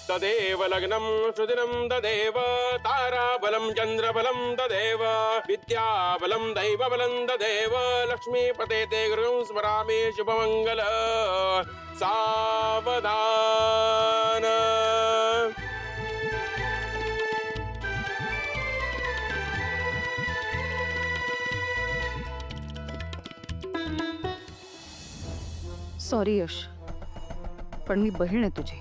तदेव लग्नं सुदिनं तदेव ताराबलं चन्द्रबलं तदेव विद्याबलं दैवबलं तदेव लक्ष्मीपते ते गृहं स्मरामि शुभमङ्गल सावधान. सॉरी यश, पण मी बहीण आहे तुझी.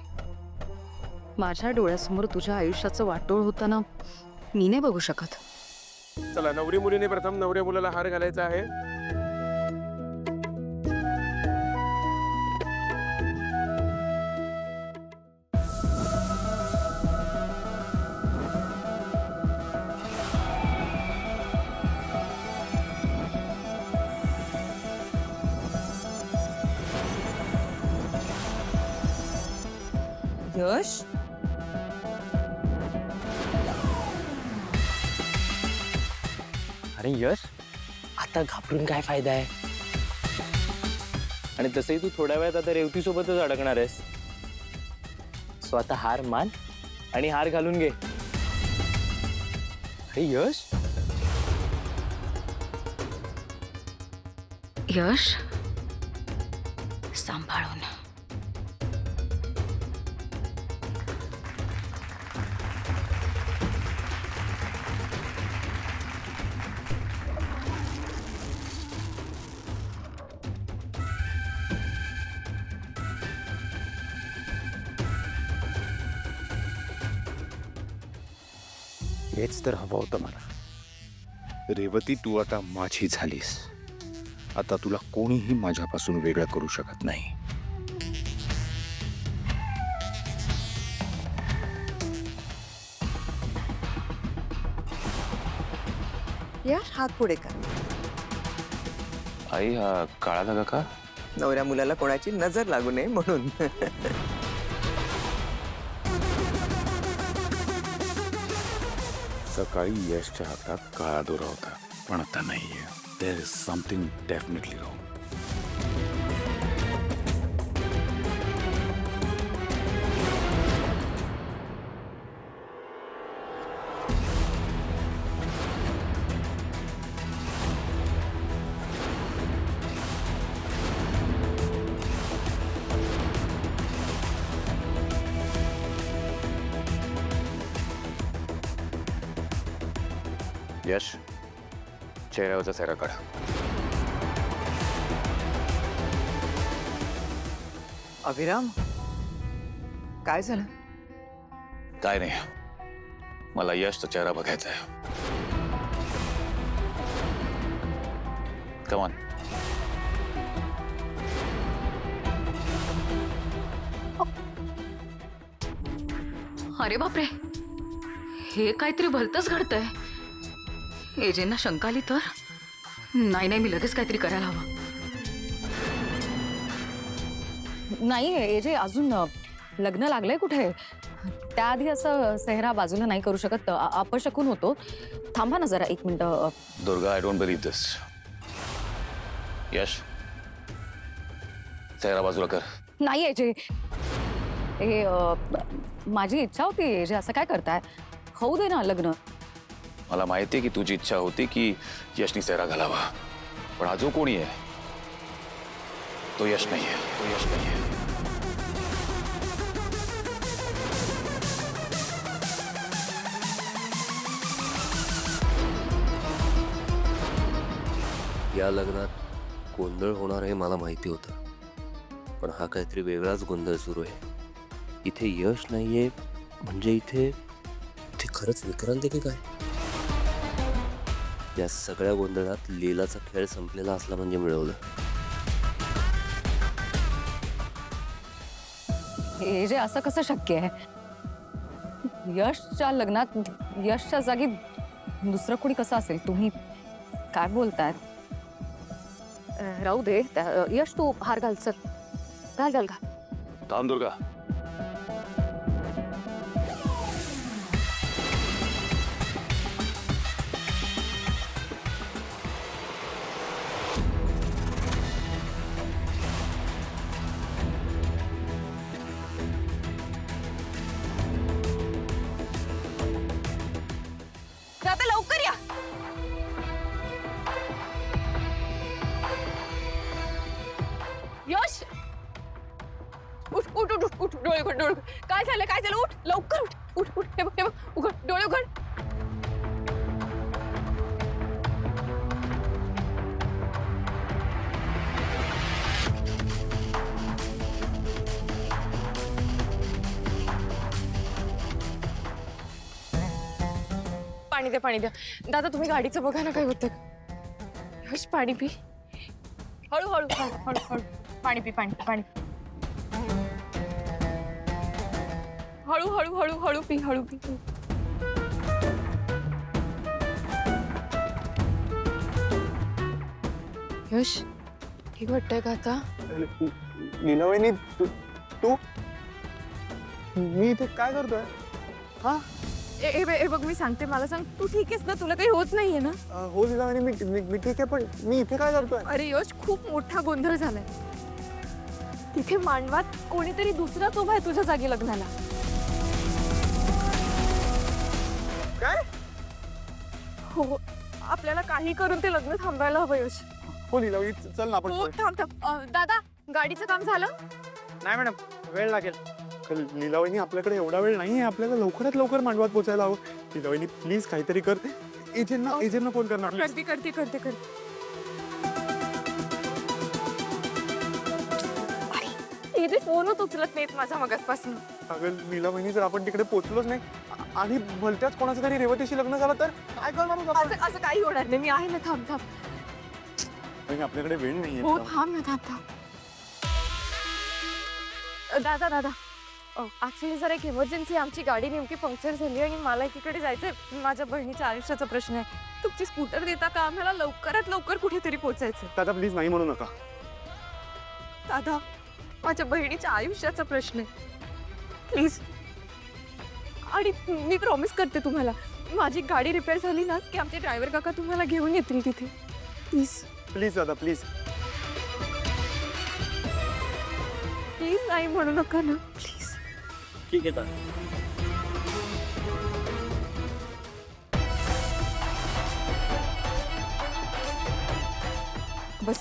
माझ्या डोळ्यासमोर तुझ्या आयुष्याचं वाटोळ होताना मी नाही बघू शकत. चला, नवरी मुलीने प्रथम नवऱ्या मुलाला हार घालायचा आहे. यश, अरे यश, आता घाबरून काय फायदा आहे? आणि तसंही तू थोड्या वेळात आता रेवती सोबतच अडकणार आहेस. सो आता हार मान आणि हार घालून घे. अरे यश, यश सांभाळून. हेच तर हवं होतं मला. रेवती, तू आता माझी झालीस. आता तुला कोणीही माझ्यापासून वेगळं करू शकत नाही. यश हात पुढे कर. आई हा काळा धागा का? नवऱ्या मुलाला कोणाची नजर लागू नये म्हणून. सकाळी यशच्या हातात काळा दोरा होता, पण आता नाहीये. There is something definitely wrong. Yash, चेहऱ्यावरचा चेहरा काढ. अभिराम, काय झालं? काय नाही, मला यशचा चेहरा बघायचा आहे. Come on. अरे बापरे, हे काहीतरी भलतंच घडतंय. एजेंना शंका आली तर? नाही नाही, मी लगेच काहीतरी करायला हवं. नाही एजे, अजून लग्न लागलंय कुठे? त्याआधी असं सेहरा बाजूला नाही करू शकत, अपशकून होतो. थांबा ना जरा 1 minute. Durga, I don't believe this. Yash, चेहरा बाजूला कर. नाही एजे, हे माझी इच्छा होती. एजे, असं काय करताय? होऊ दे ना लग्न. मला माहिती आहे की तुझी इच्छा होती की यशनी चेहरा घालावा, पण हा जो कोणी आहे तो यश नाहीये. तो यश नाहीये. या लग्नात गोंधळ होणार हे मला माहिती होतं, पण हा काहीतरी वेगळाच गोंधळ सुरू आहे. इथे यश नाहीये म्हणजे इथे खरंच विक्रांत आहे की काय? या सगळ्या गोंधळात लीलाचा खेळ संपलेला असला म्हणजे मिळवलं. हे जे असं कसं शक्य आहे? यशच्या लग्नात यशच्या जागी दुसरं कोणी कसं असेल? तुम्ही काय बोलताय? राहू दे. यश, तू हार घाल. चल, घाल घाल घाल. थांब दुर्गा. काय झालं उठ लवकर उठ उठ उठ हे बघ उघड डोळे उघड. पाणी द्या दादा तुम्ही गाडीचं बघा ना काय होतं. यश पाणी पी हळू हळू हळू हळू हळू पाणी पी हळू हळू हळू हळू पी हळू पी. यश ठीक वाटतंय का आता? लीलावहिनी तू मी इथे काय करतोय? हा ए बघ मी सांगते मला सांग तू ठीक आहेस ना तुला काही होत नाहीये ना? हो लीलावहिनी मी ठीक आहे पण मी इथे काय करतोय? अरे यश खूप मोठा गोंधळ झालाय. तिथे मांडवात कोणीतरी दुसराच उभा आहे तुझ्या जागी लग्नाला. काय? हो आपल्याला काही करून ते लग्न थांबायला हवं यश. हो लीलावहिनी चल ना आपण हो थांब दादा गाडीचं काम झालं? नाही मॅडम वेळ लागेल. लीलावहिनी आपल्याकडे एवढा वेळ नाहीये आपल्याला लवकरात लवकर मांडवात पोचायला हवं. लीलावहिनी प्लीज काहीतरी कर. एजंटना फोन करणार. करते इथे फोनच उचलत नाहीत माझ्या मगासपासून. अगं लीलावहिनी जर आपण तिकडे पोहोचलोच नाही आणि भलत्याच कोणाचं तरी रेवतीशी लग्न झालं तर काय करणार मग आपण? असं काही होणार नाही मी आहे ना थांब आपल्याकडे वेळ नाहीये. हो थांब ना थांब दादा ऍक्च्युली जरा एक इमर्जन्सी आमची गाडी नेमकी पंक्चर झाली आणि मला एकीकडे जायचंय. माझ्या बहिणीच्या आयुष्याचा प्रश्न आहे. तुमची स्कूटर देता का? आम्हाला लवकरात लवकर कुठेतरी पोहोचायचं. दादा प्लीज नाही म्हणू नका. दादा माझ्या बहिणीच्या आयुष्याचा प्रश्न आहे प्लीज. आणि मी प्रॉमिस करते तुम्हाला माझी गाडी रिपेअर झाली ना की आमचे ड्रायव्हर काका तुम्हाला घेऊन येतील तिथे. प्लीज दादा प्लीज नाही म्हणू नका ना प्लीज. ठीक आहे बस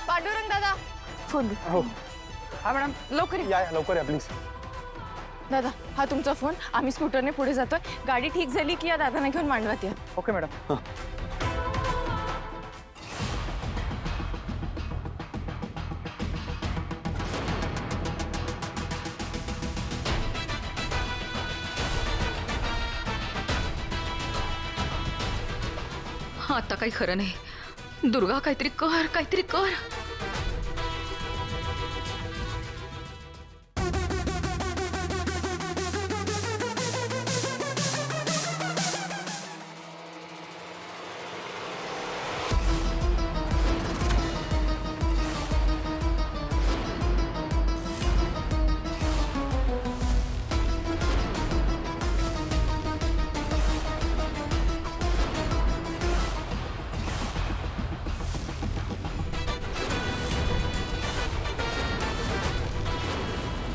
पांडुरंग दादा फोन दे. हो हा मॅडम लवकर ये. या लवकर या प्लीज. दादा हा तुमचा फोन. आम्ही स्कूटरने पुढे जातोय. गाडी ठीक झाली की या दादांना घेऊन मांडवात या. Okay madam. आता काही खरं नाही. दुर्गा काहीतरी कर.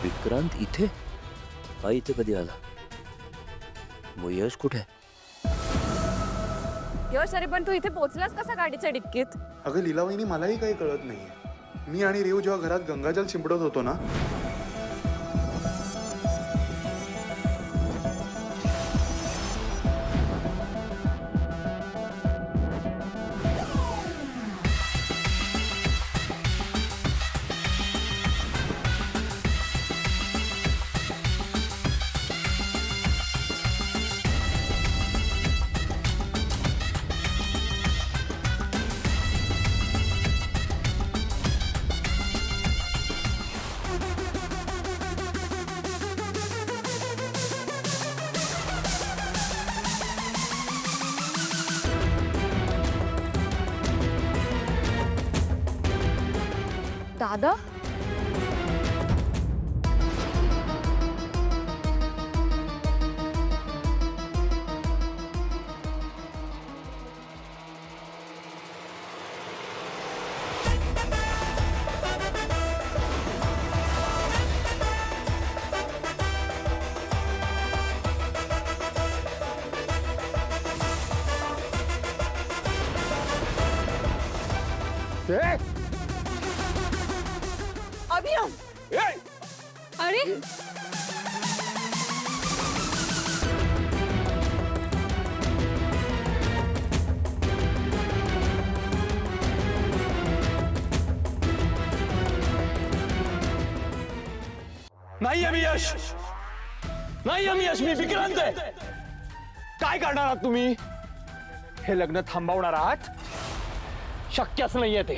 विक्रांत इथे हा इथे कधी आला? मग यश कुठे? यश अरे पण तू इथे पोहोचलास कसा गाडीच्या डिक्कीत? अगं लीलावहिनी मलाही काही कळत नाहीये. मी आणि रेव जेव्हा घरात गंगाजल शिंपडत होतो ना दादा अभिराम अरे नाही आम्ही यश, नाही आम्ही यश, मी विक्रांत आहे. काय करणार आहात तुम्ही? हे लग्न थांबवणार आहात? शक्यच नाहीये ते.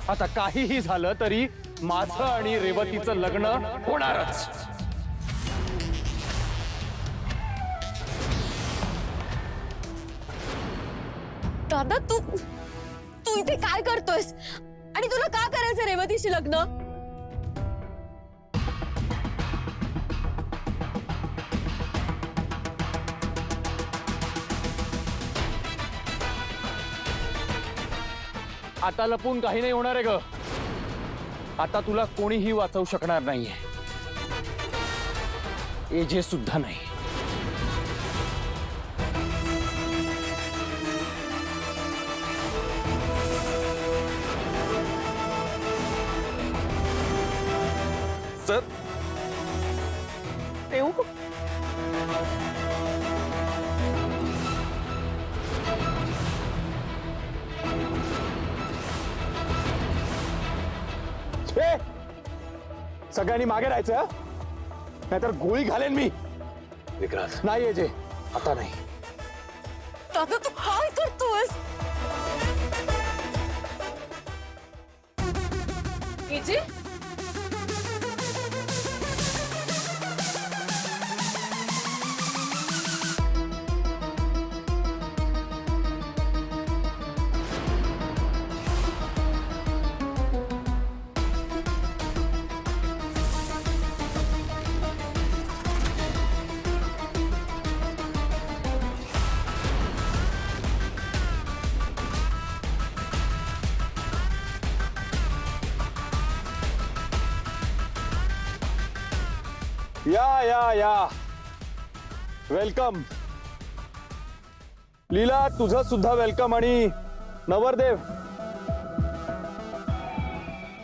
आता काहीही झालं तरी माझं आणि रेवतीचं लग्न होणारच. दादा तू तू इथे काय करतोयस आणि तुला का करायचं रेवतीशी लग्न? आता लपून काही नाही होणार आहे ग. आता तुला कोणीही वाचवू शकणार नाहीये. एजे सुद्धा नाही. सर येऊ ए, सगळ्यांनी मागे राहायचं, नाहीतर गोळी घालेन मी. विक्रांत, नाही एजे, आता नाही. दादा तू काय करतोयस? एजे या वेलकम. लीला, तुझं सुद्धा वेलकम. आणि नवरदेव,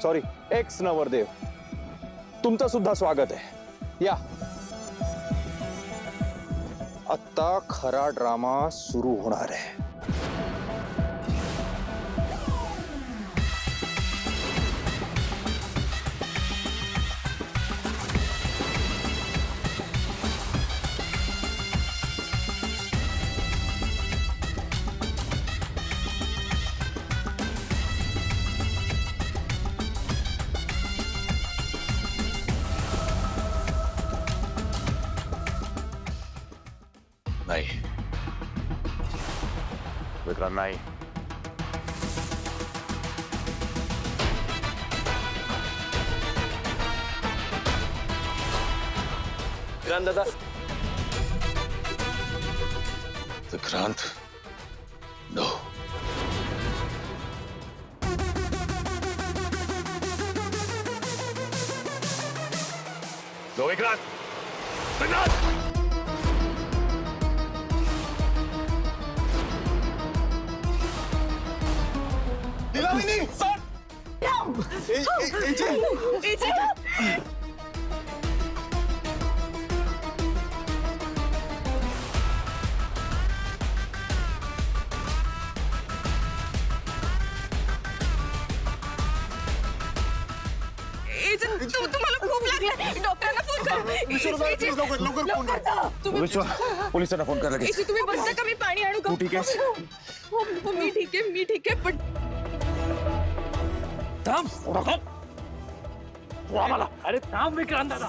सॉरी एक्स नवरदेव, तुमचं सुद्धा स्वागत आहे. या. आता खरा ड्रामा सुरू होणार आहे. नाही विक्रांत, नाही. विक्रांत दादा, विक्रांत, नो. नो विक्रांत, विक्रांत. तुम्हाला खूप लागलं, डॉक्टरांना फोन कर. पोलिसांना फोन करा लगेच. तुम्ही बसता का? मी पाणी आणू का? तू ठीक आहेस? हो, मी ठीक आहे पण थांब. अरे थांब विक्रांत दादा.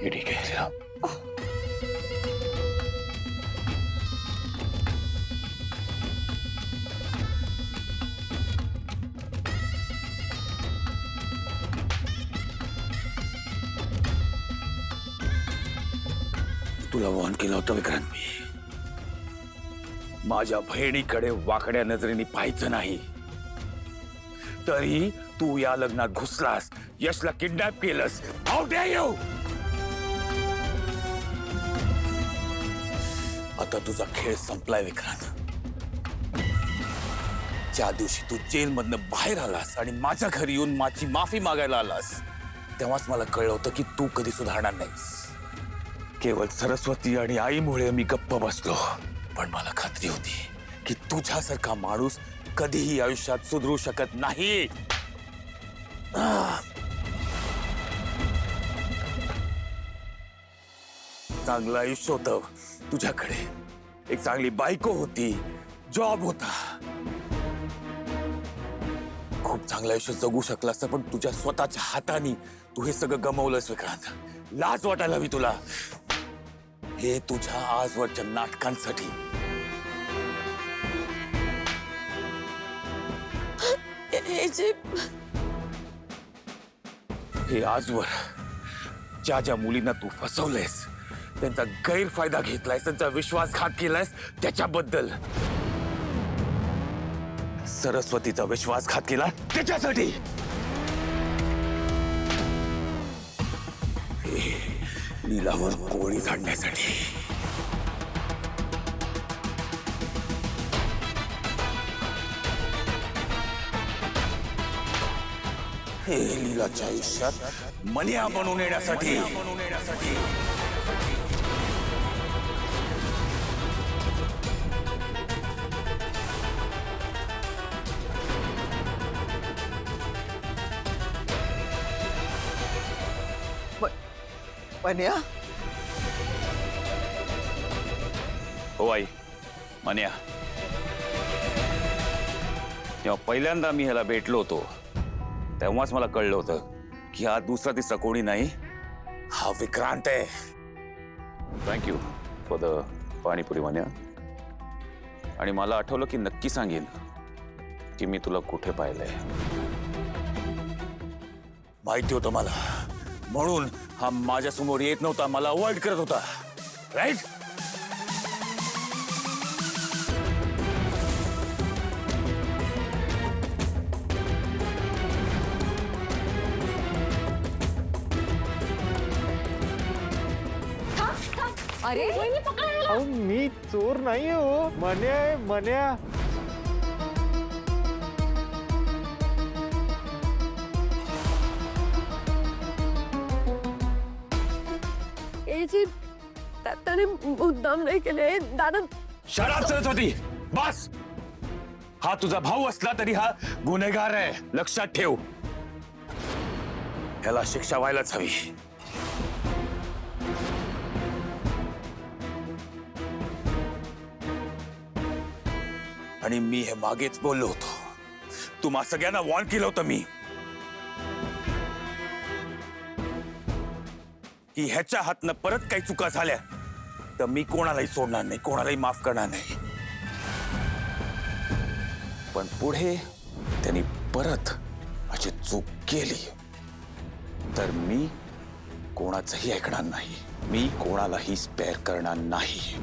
हे ठीक आहे. राम. तुला वॉर्न केलं होतं विक्रांत मी. माझ्या बहिणीकडे वाकड्या नजरेने पाहायचं नाही, तरी तू या लग्नात घुसलास, यशला किडनॅप केलंस. How dare you. आता तुझा खेळ संपलाय विक्रांत. ज्या दिवशी तू जेलमधनं बाहेर आलास आणि माझ्या घरी येऊन माझी माफी मागायला आलास, तेव्हाच मला कळलं होतं की तू कधी सुधारणार नाहीस. केवळ सरस्वती आणि आईमुळे मी गप्प बसलो, पण मला खात्री होती की तुझ्यासारखा माणूस कधीही आयुष्यात सुधरू शकत नाही. चांगलं आयुष्य होतं तुझ्याकडे, एक चांगली बायको होती, जॉब होता, खूप चांगलं आयुष्य जगू शकला असता, पण तुझ्या स्वतःच्या हाताने तू हे सगळं गमावलंस विक्रांत. लाज वाटायला हवी तुला. हे तुझ्या आजवरच्या नाटकांसाठी. हे आजवर ज्या ज्या मुलींना तू फसवलंयस, त्यांचा गैरफायदा घेतलायस, त्यांचा विश्वासघात केलायस, त्याच्याबद्दल. सरस्वतीचा विश्वासघात केला त्याच्यासाठी. लीलावर गोळी झाडण्यासाठी. हे लीलाच्या आयुष्यात मन्या बनवून येण्यासाठी. मन्या, हो आई, मन्या. तेव्हा पहिल्यांदा मी ह्याला भेटलो होतो, तेव्हाच मला कळलं होतं की हा दुसरा तिसरा कोणी नाही, हा विक्रांत आहे. Thank you for the panipuri Manya. आणि मला आठवलं की नक्की सांगेन की मी तुला कुठे पाहिलंय. माहिती होतं मला, म्हणून हा माझ्या समोर येत नव्हता, मला अवॉइड करत होता. राईट. अरे अहो मी चोर नाही हो, मन्या आहे मन्या. त्याने मुद्दाम नाही केले दादा. शराब सरस्वती, बस. हा तुझा भाऊ असला तरी हा गुन्हेगार आहे, लक्षात ठेव. ह्याला शिक्षा व्हायलाच हवी. आणि मी हे मागेच बोललो होतो, तुम्हा सगळ्यांना वॉर्न केलं होतं मी की ह्याच्या हातनं परत काही चुका झाल्या तर मी कोणालाही सोडणार नाही, कोणालाही माफ करणार नाही. पण पुढे त्यांनी परत अशी चूक केली तर मी कोणाचंही ऐकणार नाही, मी कोणालाही स्पेअर करणार नाही.